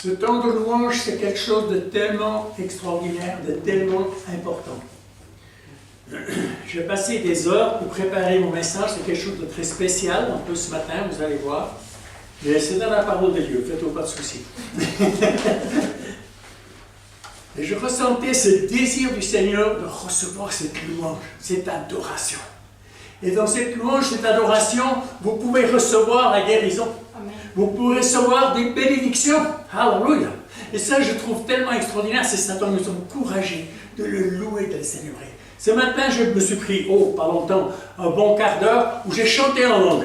Ce temps de louange, c'est quelque chose de tellement extraordinaire, de tellement important. J'ai passé des heures pour préparer mon message, c'est quelque chose de très spécial, un peu ce matin, vous allez voir. Mais c'est dans la parole de Dieu, faites-vous pas de soucis. Et je ressentais ce désir du Seigneur de recevoir cette louange, cette adoration. Et dans cette louange, cette adoration, vous pouvez recevoir la guérison. Amen. Vous pouvez recevoir des bénédictions. Alléluia. Et ça, je trouve tellement extraordinaire, c'est ça doit nous encourager de le louer, de le célébrer. Ce matin, je me suis pris, pas longtemps, un bon quart d'heure, où j'ai chanté en langue.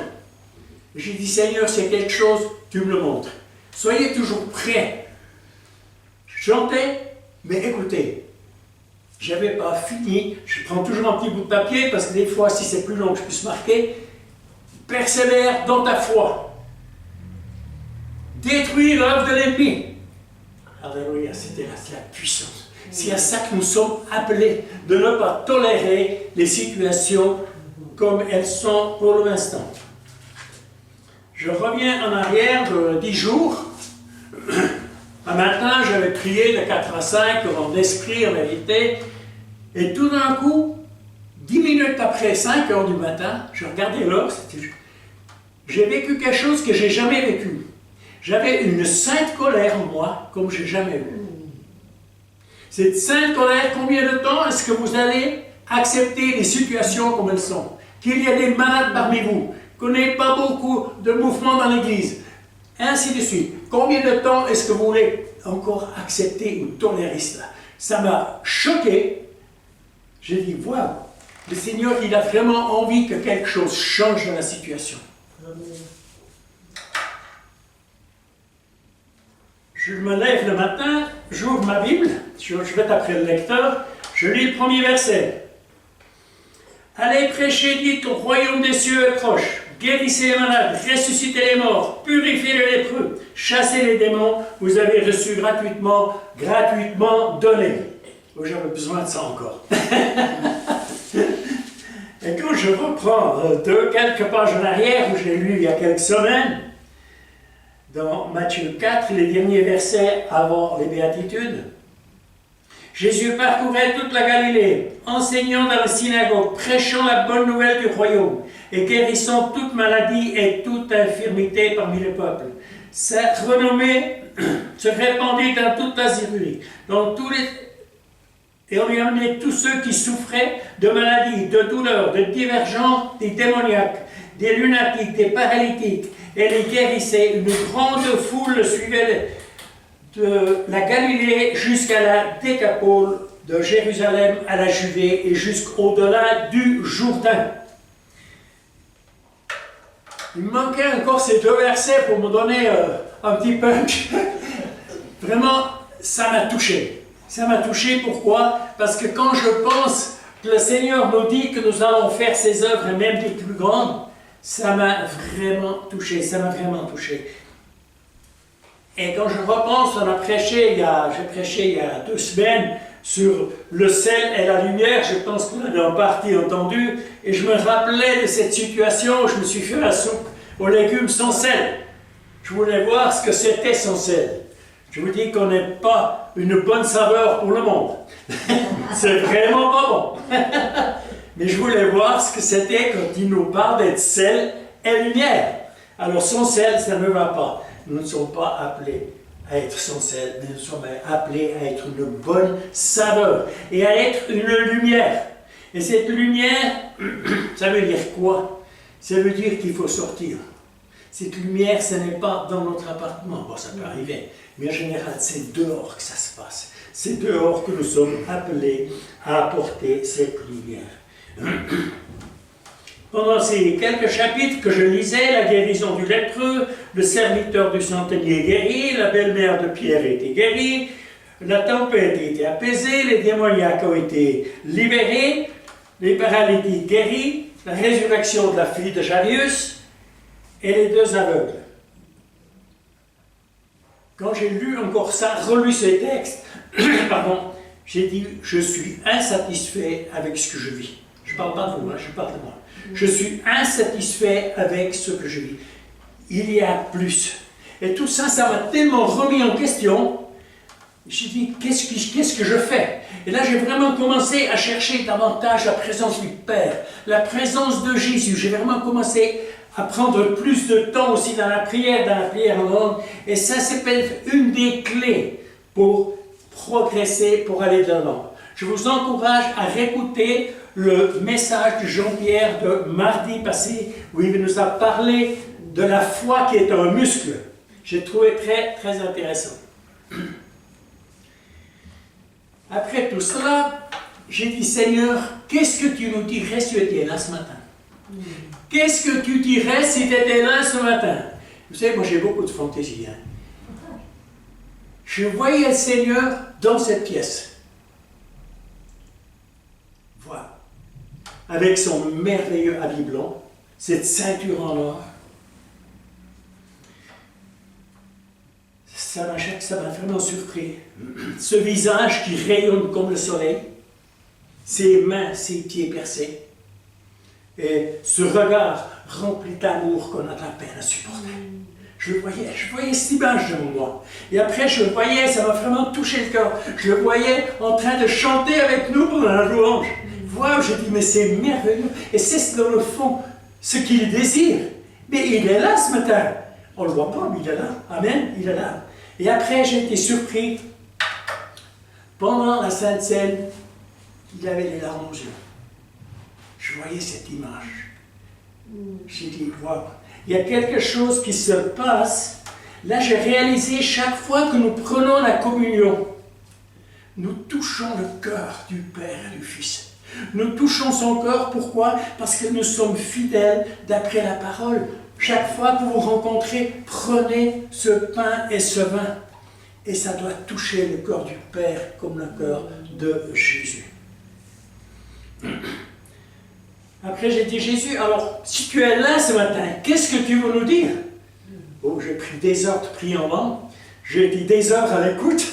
J'ai dit, Seigneur, c'est quelque chose, tu me le montres. Soyez toujours prêts. Chantez, mais écoutez. Je n'avais pas fini, je prends toujours un petit bout de papier, parce que des fois, si c'est plus long, je puisse marquer. Persévère dans ta foi. Détruis l'œuvre de l'ennemi. Alléluia, c'était la puissance. C'est à ça que nous sommes appelés, de ne pas tolérer les situations comme elles sont pour l'instant. Je reviens en arrière de 10 jours. Un matin, j'avais prié de 4 à 5 en esprit, en vérité. Et tout d'un coup, 10 minutes après 5 heures du matin, je regardais l'heure, j'ai vécu quelque chose que je n'ai jamais vécu. J'avais une sainte colère en moi, comme je n'ai jamais eu. Cette sainte colère, combien de temps est-ce que vous allez accepter les situations comme elles sont? Qu'il y a des malades parmi vous, qu'on n'ait pas beaucoup de mouvements dans l'église, ainsi de suite. Combien de temps est-ce que vous voulez encore accepter ou tolérer cela? Ça m'a choqué. J'ai dit, voilà, le Seigneur, il a vraiment envie que quelque chose change dans la situation. Je me lève le matin, j'ouvre ma Bible, je vais après le lecteur, je lis le premier verset. Allez prêcher, dites, le royaume des cieux est proche. Guérissez les malades, ressuscitez les morts, purifiez les lépreux, chassez les démons, vous avez reçu gratuitement donné. Oh, j'avais besoin de ça encore. Et quand je reprends quelques pages en arrière, où j'ai lu il y a quelques semaines, dans Matthieu 4, les derniers versets avant les béatitudes, Jésus parcourait toute la Galilée, enseignant dans les synagogues, prêchant la bonne nouvelle du royaume et guérissant toute maladie et toute infirmité parmi le peuple. Cette renommée se répandit dans toute l'Asie, et on y amenait tous ceux qui souffraient de maladies, de douleurs, de divergences, des démoniaques, des lunatiques, des paralytiques, et les guérissait. Une grande foule le suivait de la Galilée jusqu'à la Décapole, de Jérusalem à la Judée et jusqu'au-delà du Jourdain. Il me manquait encore ces 2 versets pour me donner un petit punch. Vraiment, ça m'a touché. Ça m'a touché, pourquoi? Parce que quand je pense que le Seigneur nous dit que nous allons faire ses œuvres, et même des plus grandes, ça m'a vraiment touché, Et quand je repense, j'ai prêché il y a 2 semaines sur le sel et la lumière, je pense qu'on avait en partie entendu, et je me rappelais de cette situation où je me suis fait la soupe aux légumes sans sel. Je voulais voir ce que c'était sans sel. Je vous dis qu'on n'est pas une bonne saveur pour le monde. C'est vraiment pas bon. Mais je voulais voir ce que c'était quand il nous parle d'être sel et lumière. Alors sans sel, ça ne va pas. Nous ne sommes pas appelés à être sans sel, mais nous sommes appelés à être une bonne saveur et à être une lumière. Et cette lumière, ça veut dire quoi? Ça veut dire qu'il faut sortir. Cette lumière, ce n'est pas dans notre appartement. Bon, ça peut arriver. Mais en général, c'est dehors que ça se passe. C'est dehors que nous sommes appelés à apporter cette lumière. Pendant ces quelques chapitres que je lisais, la guérison du lépreux, le serviteur du centenier guéri, la belle-mère de Pierre était guérie, la tempête était apaisée, les démoniaques ont été libérés, les paralytiques guéris, la résurrection de la fille de Jairus et les 2 aveugles. Quand j'ai lu encore ça, relu ces textes, j'ai dit, je suis insatisfait avec ce que je vis. Je ne parle pas de vous, je parle de moi. Je suis insatisfait avec ce que je vis. Il y a plus. Et tout ça, ça m'a tellement remis en question. J'ai dit, qu'est-ce que je fais? Et là, j'ai vraiment commencé à chercher davantage la présence du Père, la présence de Jésus. J'ai vraiment commencé à prendre plus de temps aussi dans la prière en langue. Et ça, c'est peut-être une des clés pour progresser, pour aller de l'avant. Je vous encourage à réécouter le message de Jean-Pierre de mardi passé, où il nous a parlé de la foi qui est un muscle. J'ai trouvé très, très intéressant. Après tout cela, j'ai dit, Seigneur, qu'est-ce que tu nous dirais si tu étais là ce matin? Qu'est-ce que tu dirais si tu étais là ce matin? Vous savez, moi j'ai beaucoup de fantaisie. Je voyais le Seigneur dans cette pièce. Voilà. Avec son merveilleux habit blanc, cette ceinture en or. Ça m'a vraiment surpris. Ce visage qui rayonne comme le soleil, ses mains, ses pieds percés, et ce regard rempli d'amour qu'on a de la peine à supporter. Je voyais cette image devant moi. Et après, je le voyais, ça m'a vraiment touché le cœur. Je le voyais en train de chanter avec nous pendant la louange. Voilà, je dis, mais c'est merveilleux. Et c'est dans le fond ce qu'il désire. Mais il est là ce matin. On ne le voit pas, mais il est là. Amen, il est là. Et après, j'ai été surpris. Pendant la Sainte Seine, il avait les larmes aux yeux. Je voyais cette image. J'ai dit, waouh, il y a quelque chose qui se passe. Là, j'ai réalisé chaque fois que nous prenons la communion, nous touchons le cœur du Père et du Fils. Nous touchons son cœur, pourquoi? Parce que nous sommes fidèles d'après la parole. Chaque fois que vous rencontrez, prenez ce pain et ce vin. Et ça doit toucher le cœur du Père comme le cœur de Jésus. Après, j'ai dit, Jésus, alors, si tu es là ce matin, qu'est-ce que tu veux nous dire? Oh, j'ai pris des heures de prier en langue. J'ai dit des heures à l'écoute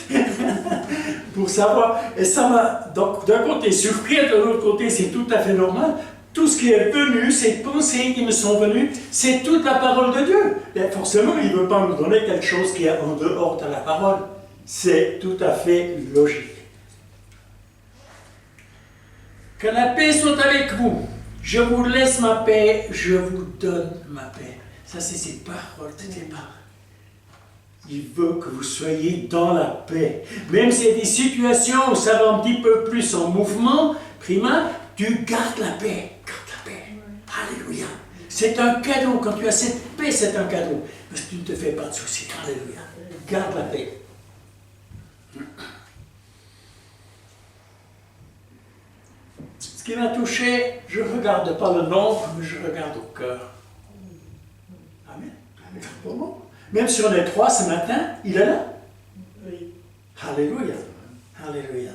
pour savoir. Et ça m'a, donc, d'un côté, surpris, et de l'autre côté, c'est tout à fait normal. Tout ce qui est venu, ces pensées qui me sont venues, c'est toute la parole de Dieu. Et forcément, il ne veut pas nous donner quelque chose qui est en dehors de la parole. C'est tout à fait logique. Que la paix soit avec vous. Je vous laisse ma paix, je vous donne ma paix. Ça, c'est ses paroles de départ. Il veut que vous soyez dans la paix. Même s'il y a des situations où ça va un petit peu plus en mouvement, prima, tu gardes la paix. Garde la paix. Alléluia. C'est un cadeau. Quand tu as cette paix, c'est un cadeau. Parce que tu ne te fais pas de soucis. Alléluia. Garde la paix. Ce qui m'a touché, je ne regarde pas le nombre, mais je regarde au cœur. Amen. Même si on est 3 ce matin, il est là. Oui. Alléluia. Alléluia.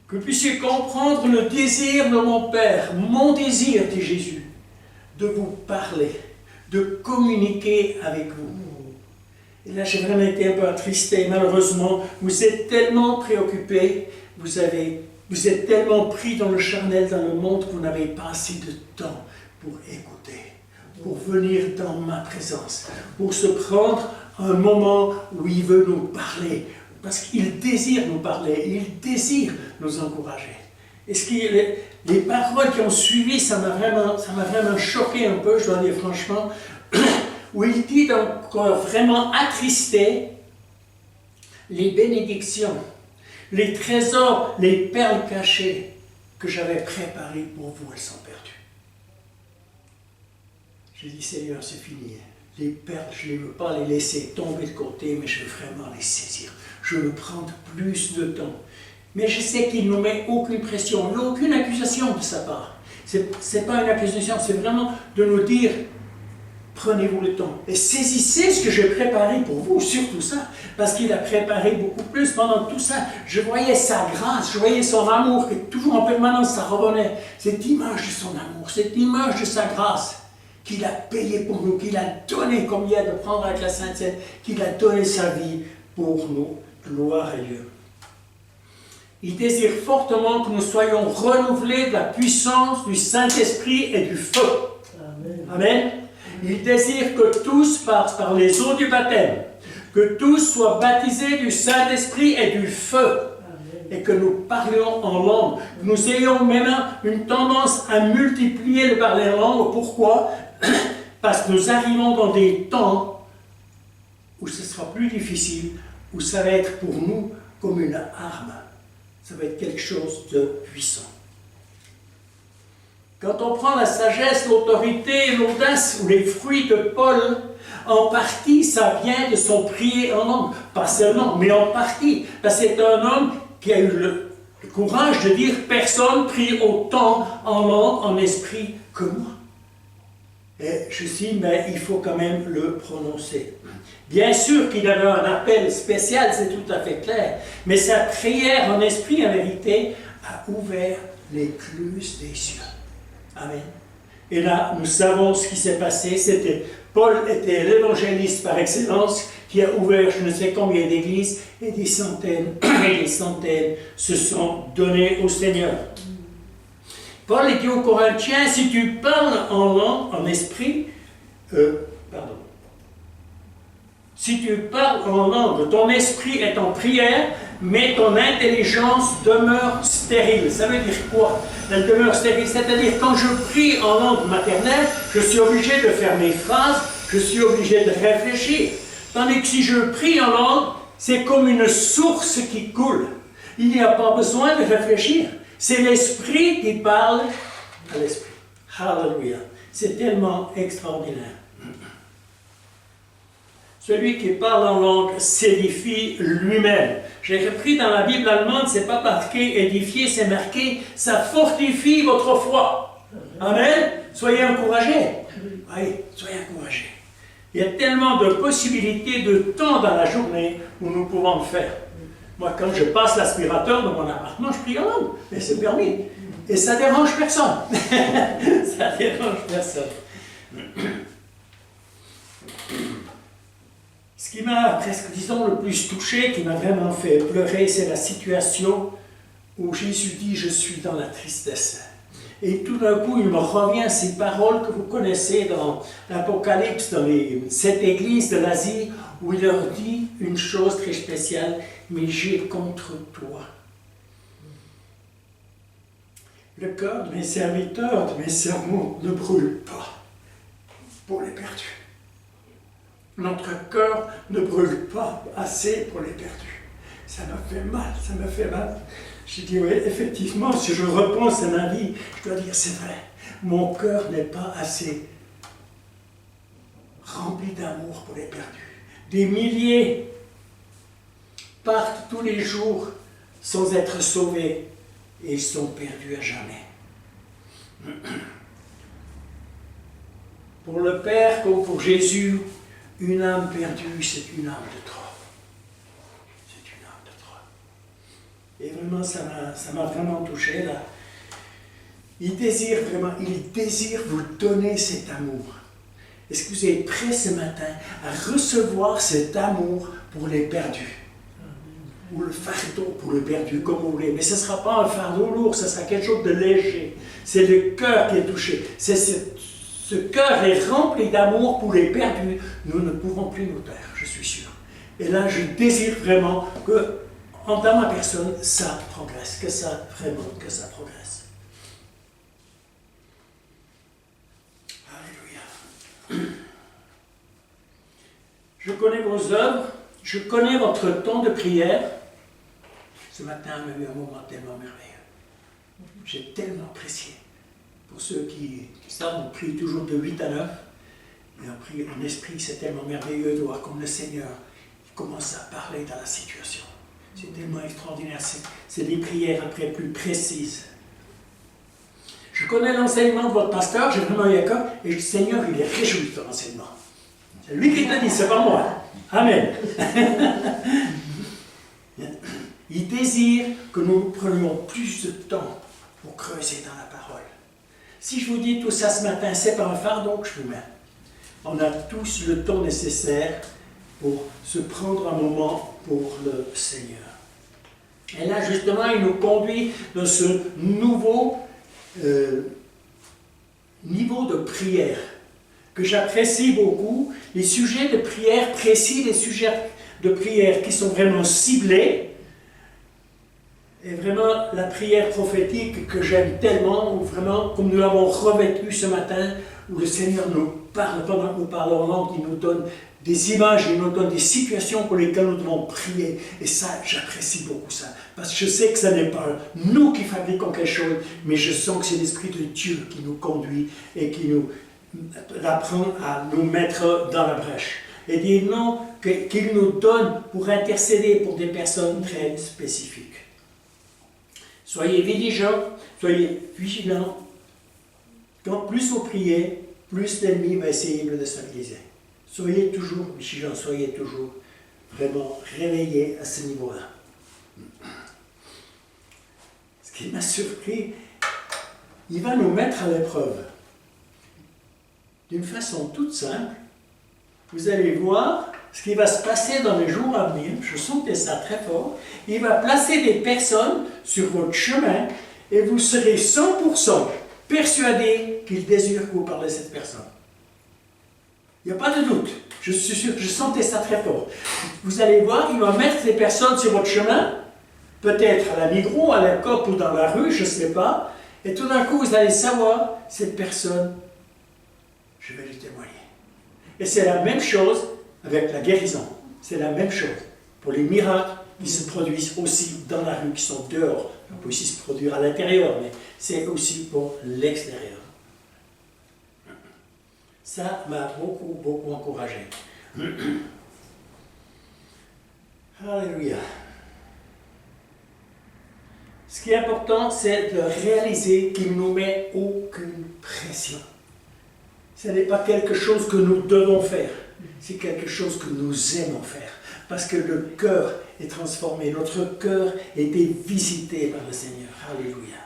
Que vous puissiez comprendre le désir de mon Père, mon désir, dit Jésus, de vous parler, de communiquer avec vous. Et là, j'ai vraiment été un peu attristé. Malheureusement, vous êtes tellement préoccupés, vous êtes tellement pris dans le charnel, dans le monde, que vous n'avez pas assez de temps pour écouter, pour venir dans ma présence, pour se prendre un moment où il veut nous parler, parce qu'il désire nous parler, il désire nous encourager. Et les paroles qui ont suivi, ça m'a vraiment choqué un peu, je dois dire franchement, où il dit donc vraiment attristé, les bénédictions, les trésors, les perles cachées que j'avais préparées pour vous, elles sont perdues. J'ai dit, Seigneur, c'est fini. Les perles, je ne veux pas les laisser tomber de côté, mais je veux vraiment les saisir. Je veux prendre plus de temps. Mais je sais qu'il ne nous met aucune pression, aucune accusation de sa part. Ce n'est pas une accusation, c'est vraiment de nous dire, prenez-vous le temps et saisissez ce que j'ai préparé pour vous, surtout ça, parce qu'il a préparé beaucoup plus pendant tout ça. Je voyais sa grâce, je voyais son amour, et toujours en permanence ça revenait. Cette image de son amour, cette image de sa grâce, qu'il a payé pour nous, qu'il a donné, comme il y a de prendre avec la Sainte Seine, qu'il a donné sa vie pour nous. Gloire à Dieu. Il désire fortement que nous soyons renouvelés de la puissance du Saint-Esprit et du feu. Amen. Amen. Il désire que tous passent par les eaux du baptême, que tous soient baptisés du Saint-Esprit et du feu, et que nous parlions en langue. Nous ayons maintenant une tendance à multiplier le parler en langue. Pourquoi? Parce que nous arrivons dans des temps où ce sera plus difficile, où ça va être pour nous comme une arme. Ça va être quelque chose de puissant. Quand on prend la sagesse, l'autorité, l'audace ou les fruits de Paul, en partie, ça vient de son prier en langue. Pas seulement, mais en partie. Parce que c'est un homme qui a eu le courage de dire « Personne prie autant en langue, en esprit que moi ». Et je dis, mais il faut quand même le prononcer. Bien sûr qu'il avait un appel spécial, c'est tout à fait clair, mais sa prière en esprit, en vérité, a ouvert l'écluse des cieux. Amen. Et là, nous savons ce qui s'est passé. Paul était l'évangéliste par excellence qui a ouvert je ne sais combien d'églises et des centaines se sont données au Seigneur. Paul dit aux Corinthiens, si tu parles en langue, en esprit, si tu parles en langue, ton esprit est en prière, mais ton intelligence demeure stérile. Ça veut dire quoi? Elle demeure stérile, c'est-à-dire quand je prie en langue maternelle, je suis obligé de faire mes phrases, je suis obligé de réfléchir. Tandis que si je prie en langue, c'est comme une source qui coule. Il n'y a pas besoin de réfléchir. C'est l'esprit qui parle à l'esprit. Alléluia. C'est tellement extraordinaire. Celui qui parle en langue s'édifie lui-même. J'ai repris dans la Bible allemande, c'est pas marqué édifier, c'est marqué ça fortifie votre foi. Amen. Soyez encouragés. Oui, soyez encouragés. Il y a tellement de possibilités de temps dans la journée où nous pouvons le faire. Moi, quand je passe l'aspirateur dans mon appartement, je prie en langue. Mais c'est permis. Et ça dérange personne. Ça dérange personne. Ce qui m'a presque, disons, le plus touché, qui m'a vraiment fait pleurer, c'est la situation où Jésus dit « Je suis dans la tristesse ». Et tout d'un coup, il me revient ces paroles que vous connaissez dans l'Apocalypse, dans les 7 églises de l'Asie, où il leur dit une chose très spéciale, « Mais j'ai contre toi le cœur de mes serviteurs, de mes sermons ne brûle pas pour les perdus. Notre cœur ne brûle pas assez pour les perdus. » Ça m'a fait mal, ça m'a fait mal. J'ai dit, oui, effectivement, si je repense à ma vie, je dois dire, c'est vrai, mon cœur n'est pas assez rempli d'amour pour les perdus. Des milliers partent tous les jours sans être sauvés et ils sont perdus à jamais. Pour le Père comme pour Jésus, une âme perdue, c'est une âme de trop. C'est une âme de trop. Et vraiment, ça m'a vraiment touché là. Il désire vous donner cet amour. Est-ce que vous êtes prêts ce matin à recevoir cet amour pour les perdus? Ou le fardeau pour le perdu, comme vous voulez. Mais ce ne sera pas un fardeau lourd, ce sera quelque chose de léger. C'est le cœur qui est touché. Ce cœur est rempli d'amour pour les perdus. Nous ne pouvons plus nous taire, je suis sûr. Et là, je désire vraiment que, dans ma personne, ça progresse. Que ça progresse. Alléluia. Je connais vos œuvres, je connais votre temps de prière. Ce matin, on a eu un moment tellement merveilleux. J'ai tellement apprécié. Pour ceux qui savent, on prie toujours de 8 à 9. Et on prie en esprit, c'est tellement merveilleux de voir comme le Seigneur commence à parler dans la situation. C'est tellement extraordinaire. C'est des prières après plus précises. Je connais l'enseignement de votre pasteur, j'ai vraiment eu à cœur, et le Seigneur, il est réjoui de son enseignement. C'est lui qui te dit, c'est pas moi. Amen. Il désire que nous prenions plus de temps pour creuser dans la parole. Si je vous dis tout ça ce matin, c'est pas un fardeau que je vous mets. On a tous le temps nécessaire pour se prendre un moment pour le Seigneur. Et là, justement, il nous conduit dans ce nouveau niveau de prière. que j'apprécie beaucoup, les sujets de prière précis, les sujets de prière qui sont vraiment ciblés, et vraiment la prière prophétique que j'aime tellement, ou vraiment comme nous l'avons revêtu ce matin, où le Seigneur nous parle pendant que nous parlons en langue, il nous donne des images, il nous donne des situations pour lesquelles nous devons prier. Et ça, j'apprécie beaucoup ça. Parce que je sais que ce n'est pas nous qui fabriquons quelque chose, mais je sens que c'est l'Esprit de Dieu qui nous conduit et qui nous apprend à nous mettre dans la brèche. Et des noms qu'il nous donne pour intercéder pour des personnes très spécifiques. Soyez vigilants. Quand plus vous priez, plus l'ennemi va essayer de le déstabiliser. Soyez toujours vigilants, soyez toujours vraiment réveillés à ce niveau-là. Ce qui m'a surpris, il va nous mettre à l'épreuve. D'une façon toute simple, vous allez voir ce qui va se passer dans les jours à venir. Je sentais ça très fort. Il va placer des personnes sur votre chemin et vous serez 100% persuadé qu'il désire que vous parlez de cette personne. Il n'y a pas de doute. Je suis sûr que je sentais ça très fort. Vous allez voir, il va mettre des personnes sur votre chemin, peut-être à la Migros, à la COP ou dans la rue, je ne sais pas, et tout d'un coup, vous allez savoir, cette personne, je vais lui témoigner. Et c'est la même chose avec la guérison. C'est la même chose pour les miracles qui se produisent aussi dans la rue, qui sont dehors. On peut aussi se produire à l'intérieur, mais c'est aussi pour l'extérieur. Ça m'a beaucoup, beaucoup encouragé. Alléluia. Ce qui est important, c'est de réaliser qu'il ne nous met aucune pression. Ce n'est pas quelque chose que nous devons faire, c'est quelque chose que nous aimons faire. Parce que le cœur est transformé, notre cœur a été visité par le Seigneur. Alléluia.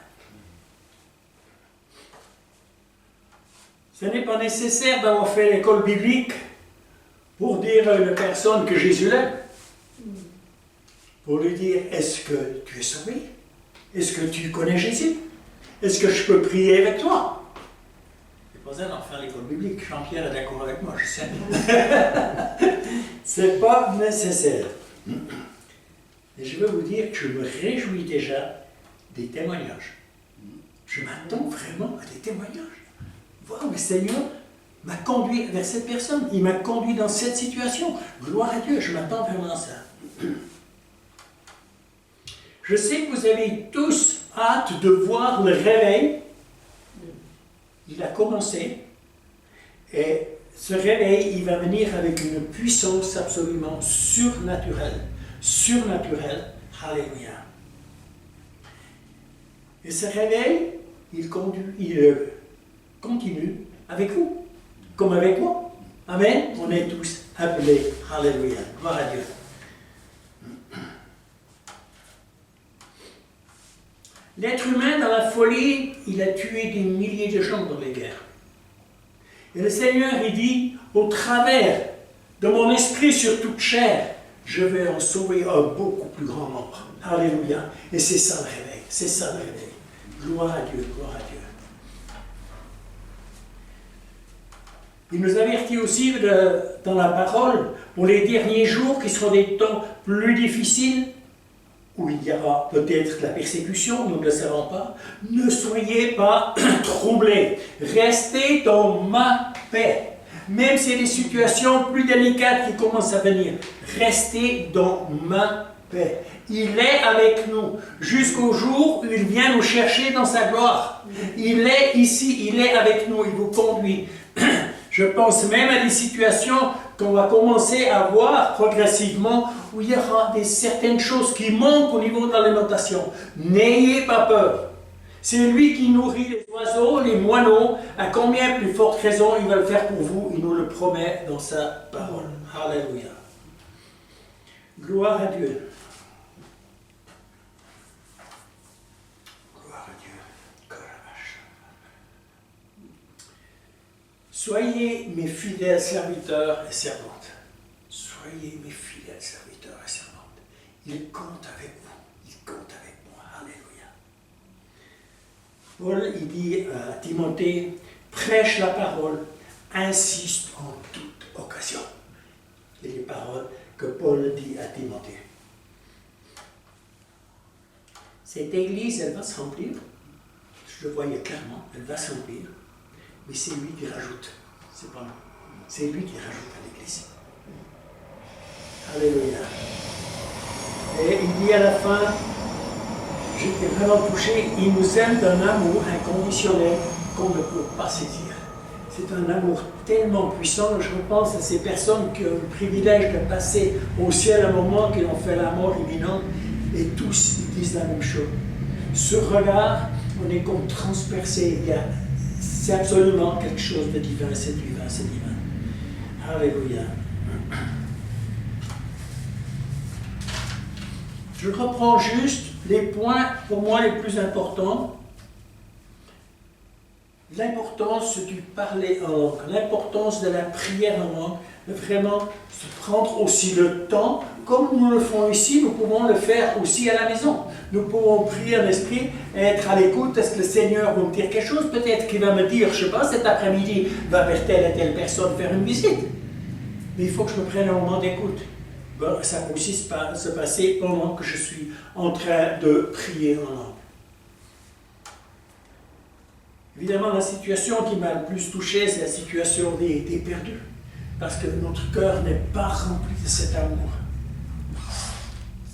Ce n'est pas nécessaire d'avoir fait l'école biblique pour dire à une personne que Jésus l'aime. Pour lui dire, est-ce que tu es sauvé? Est-ce que tu connais Jésus? Est-ce que je peux prier avec toi? Je n'ai pas besoin d'en faire l'école biblique. Jean-Pierre est d'accord avec moi, je sais. Ce n'est pas nécessaire. Et je veux vous dire que je me réjouis déjà des témoignages. Je m'attends vraiment à des témoignages. Wow, le Seigneur m'a conduit vers cette personne. Il m'a conduit dans cette situation. Gloire à Dieu, je m'attends vraiment à ça. Je sais que vous avez tous hâte de voir le réveil. Il a commencé. Et ce réveil, il va venir avec une puissance absolument surnaturelle. Surnaturelle. Alléluia. Et ce réveil, il continue avec vous, comme avec moi. Amen. On est tous appelés. Alléluia. Gloire à Dieu. L'être humain, dans la folie, il a tué des milliers de gens dans les guerres. Et le Seigneur, il dit, au travers de mon esprit sur toute chair, je vais en sauver un beaucoup plus grand nombre. Alléluia. Et c'est ça le réveil. C'est ça le réveil. Gloire à Dieu, gloire à Dieu. Il nous avertit aussi dans la parole, pour les derniers jours qui seront des temps plus difficiles, où il y aura peut-être la persécution, nous ne le savons pas. Ne soyez pas troublés. Restez dans ma paix. Même si des situations plus délicates qui commencent à venir, restez dans ma paix. Il est avec nous jusqu'au jour où il vient nous chercher dans sa gloire. Il est ici, il est avec nous, il vous conduit. Je pense même à des situations qu'on va commencer à voir progressivement où il y aura certaines choses qui manquent au niveau de l'alimentation. N'ayez pas peur. C'est lui qui nourrit les oiseaux, les moineaux. À combien plus forte raison il va le faire pour vous? Il nous le promet dans sa parole. Alléluia. Gloire à Dieu. Gloire à Dieu. Soyez mes fidèles serviteurs et servantes. Soyez mes fidèles serviteurs et servantes. Il compte avec vous. Il compte avec moi. Alléluia. Paul, il dit à Timothée, prêche la parole, insiste en toute occasion. Et les paroles que Paul dit à Timothée. Cette église, elle va se remplir. Je le voyais clairement, elle va se remplir. Mais c'est lui qui rajoute. C'est pas moi. C'est lui qui rajoute à l'église. Alléluia. Et il dit à la fin, j'étais vraiment touché, il nous aime d'un amour inconditionnel qu'on ne peut pas saisir. C'est un amour tellement puissant, je pense à ces personnes qui ont le privilège de passer au ciel à un moment qui ont fait la mort imminente, et tous ils disent la même chose. Ce regard, on est comme transpercé, c'est absolument quelque chose de divin, c'est divin, c'est divin. Alléluia. Je reprends juste les points pour moi les plus importants. L'importance du parler en langue, l'importance de la prière en langue, de vraiment se prendre aussi le temps, comme nous le faisons ici, nous pouvons le faire aussi à la maison. Nous pouvons prier en esprit, être à l'écoute. Est-ce que le Seigneur va me dire quelque chose? Peut-être qu'il va me dire, je ne sais pas, cet après-midi, va vers telle et telle personne faire une visite. Mais il faut que je me prenne un moment d'écoute. Bon, ça peut aussi se passer pendant que je suis en train de prier en langue. Évidemment, la situation qui m'a le plus touché, c'est la situation des perdus. Parce que notre cœur n'est pas rempli de cet amour.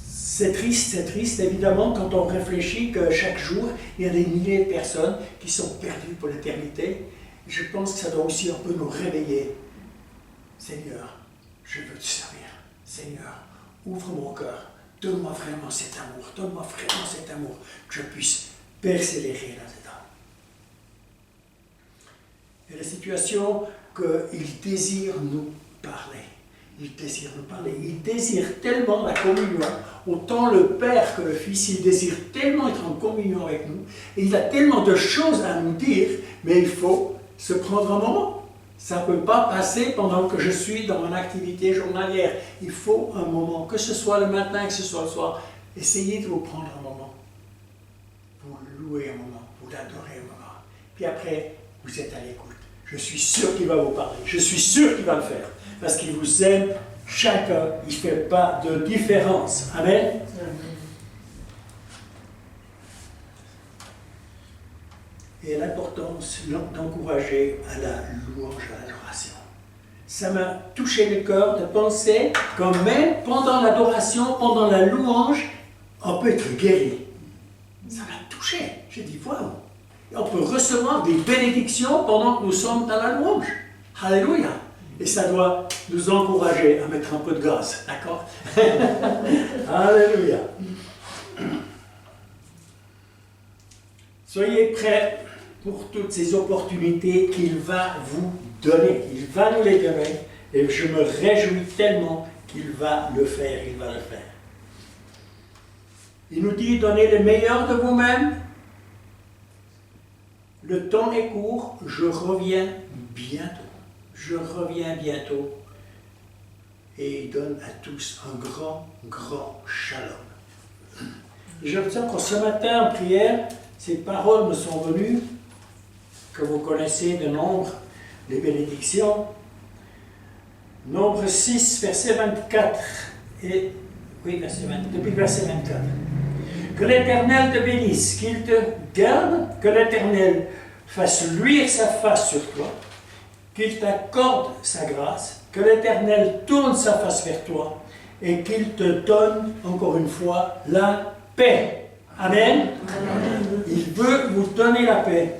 C'est triste, évidemment, quand on réfléchit que chaque jour, il y a des milliers de personnes qui sont perdues pour l'éternité. Je pense que ça doit aussi un peu nous réveiller. Seigneur, je veux te servir. Seigneur, ouvre mon cœur. Donne-moi vraiment cet amour. Donne-moi vraiment cet amour. Que je puisse persévérer là-dedans. Et la situation qu'il désire nous parler. Il désire nous parler. Il désire tellement la communion. Autant le Père que le Fils, il désire tellement être en communion avec nous. Et il a tellement de choses à nous dire, mais il faut se prendre un moment. Ça ne peut pas passer pendant que je suis dans mon activité journalière. Il faut un moment, que ce soit le matin, que ce soit le soir. Essayez de vous prendre un moment. Vous louer un moment, vous l'adorer un moment. Puis après, vous êtes à l'écoute. Je suis sûr qu'il va vous parler. Je suis sûr qu'il va le faire. Parce qu'il vous aime chacun. Il ne fait pas de différence. Amen. Et l'importance d'encourager à la louange, à l'adoration. Ça m'a touché le cœur de penser que même pendant l'adoration, pendant la louange, on peut être guéri. Ça m'a touché. J'ai dit, wow. On peut recevoir des bénédictions pendant que nous sommes dans la louange. Alléluia. Et ça doit nous encourager à mettre un peu de gaz. D'accord? Alléluia. Soyez prêts pour toutes ces opportunités qu'il va vous donner. Il va nous les donner. Et je me réjouis tellement qu'il va le faire. Il va le faire. Il nous dit, donnez le meilleur de vous-même. Le temps est court, je reviens bientôt. Je reviens bientôt. Et il donne à tous un grand, grand shalom. J'observe que ce matin en prière, ces paroles me sont venues, que vous connaissez de Nombre, les bénédictions. Nombre 6, verset 24. Et, oui, depuis verset 24. Que l'Éternel te bénisse, qu'il te garde, que l'Éternel fasse luire sa face sur toi, qu'il t'accorde sa grâce, que l'Éternel tourne sa face vers toi et qu'il te donne, encore une fois, la paix. Amen. Amen. Il veut vous donner la paix.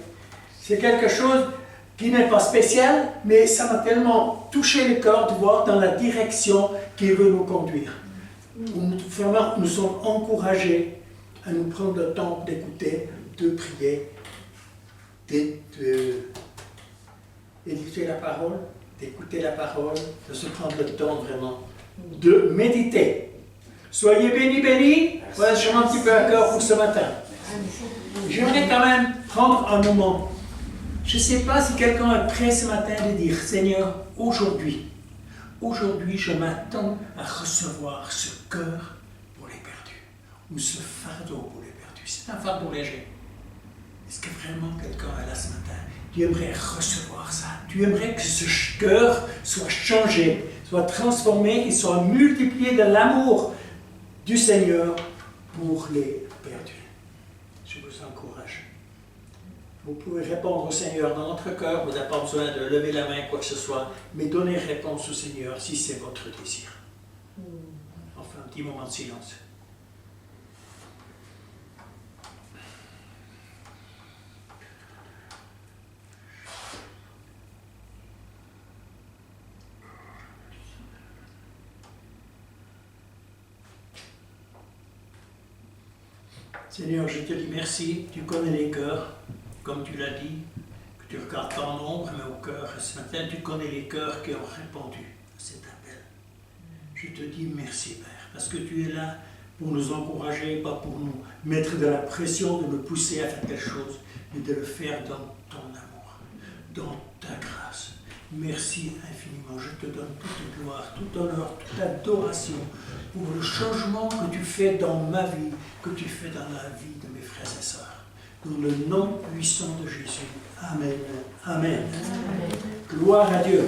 C'est quelque chose qui n'est pas spécial, mais ça m'a tellement touché le cœur de voir dans la direction qu'il veut nous conduire. Vraiment, nous sommes encouragés à nous prendre le temps d'écouter, de prier, d'écouter la parole, de se prendre le temps vraiment de méditer. Soyez bénis. Voilà, je suis un petit peu à cœur pour ce matin. J'aimerais quand même prendre un moment. Je ne sais pas si quelqu'un est prêt ce matin de dire, Seigneur, aujourd'hui, je m'attends à recevoir ce cœur pour les perdus, ou ce fardeau pour les perdus. C'est un fardeau léger. Est-ce que vraiment quelqu'un est là ce matin qui aimerait recevoir ça? Tu aimerais que ce cœur soit changé, soit transformé, qu'il soit multiplié de l'amour du Seigneur pour les perdus. Je vous encourage. Vous pouvez répondre au Seigneur dans votre cœur, vous n'avez pas besoin de lever la main, quoi que ce soit, mais donnez réponse au Seigneur si c'est votre désir. Enfin, un petit moment de silence. Seigneur, je te dis merci, tu connais les cœurs, comme tu l'as dit, que tu regardes pas en nombre, mais au cœur. Et ce matin, tu connais les cœurs qui ont répondu à cet appel. Je te dis merci, Père, parce que tu es là pour nous encourager, pas pour nous mettre de la pression, de nous pousser à faire quelque chose, mais de le faire dans ton amour, dans ta grâce. Merci infiniment. Je te donne toute gloire, tout honneur, toute adoration pour le changement que tu fais dans ma vie, que tu fais dans la vie de mes frères et sœurs. Dans le nom puissant de Jésus. Amen. Amen. Amen. Gloire à Dieu.